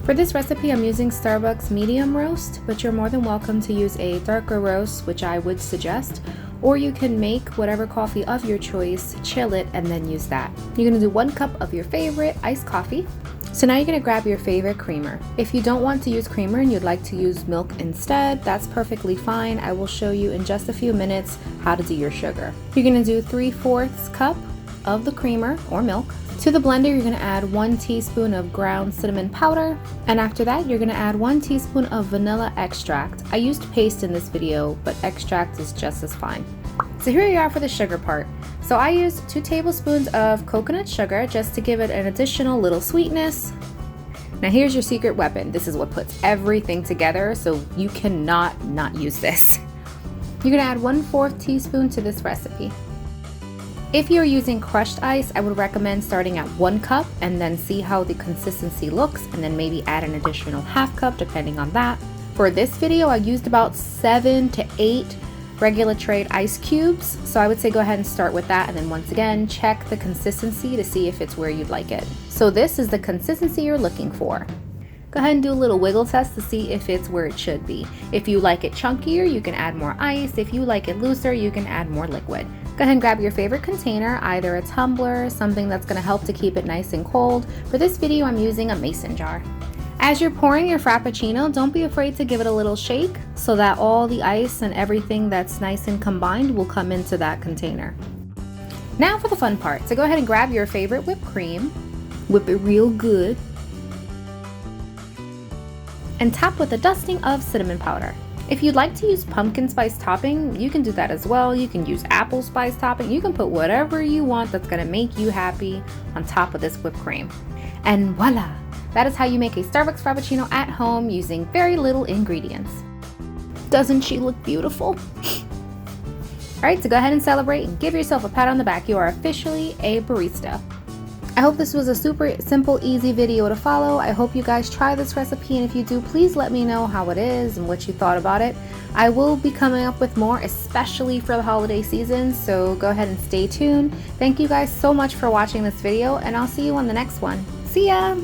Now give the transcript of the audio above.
For this recipe, I'm using Starbucks medium roast, but you're more than welcome to use a darker roast, which I would suggest, or you can make whatever coffee of your choice, chill it, and then use that. You're gonna do 1 cup of your favorite iced coffee. So now you're gonna grab your favorite creamer. If you don't want to use creamer and you'd like to use milk instead, that's perfectly fine. I will show you in just a few minutes how to do your sugar. You're gonna do 3/4 cup of the creamer or milk. To the blender, you're gonna add 1 teaspoon of ground cinnamon powder. And after that, you're gonna add 1 teaspoon of vanilla extract. I used paste in this video, but extract is just as fine. So here you are for the sugar part. So I used 2 tablespoons of coconut sugar just to give it an additional little sweetness. Now here's your secret weapon. This is what puts everything together, so you cannot not use this. You're gonna add 1/4 teaspoon to this recipe. If you're using crushed ice, I would recommend starting at 1 cup and then see how the consistency looks, and then maybe add an additional 1/2 cup depending on that. For this video, I used about 7 to 8 regular trade ice cubes, so I would say go ahead and start with that, and then once again check the consistency to see if it's where you'd like it. So this is the consistency you're looking for. Go ahead and do a little wiggle test to see if it's where it should be. If you like it chunkier, you can add more ice. If you like it looser, you can add more liquid. Go ahead and grab your favorite container, either a tumbler, something that's going to help to keep it nice and cold. For this video, I'm using a mason jar. As you're pouring your Frappuccino, don't be afraid to give it a little shake so that all the ice and everything that's nice and combined will come into that container. Now for the fun part. So go ahead and grab your favorite whipped cream, whip it real good, and top with a dusting of cinnamon powder. If you'd like to use pumpkin spice topping, you can do that as well. You can use apple spice topping. You can put whatever you want that's gonna make you happy on top of this whipped cream. And voila! That is how you make a Starbucks Frappuccino at home using very little ingredients. Doesn't she look beautiful? Alright, so go ahead and celebrate and give yourself a pat on the back. You are officially a barista. I hope this was a super simple, easy video to follow. I hope you guys try this recipe, and if you do, please let me know how it is and what you thought about it. I will be coming up with more, especially for the holiday season, so go ahead and stay tuned. Thank you guys so much for watching this video, and I'll see you on the next one. See ya!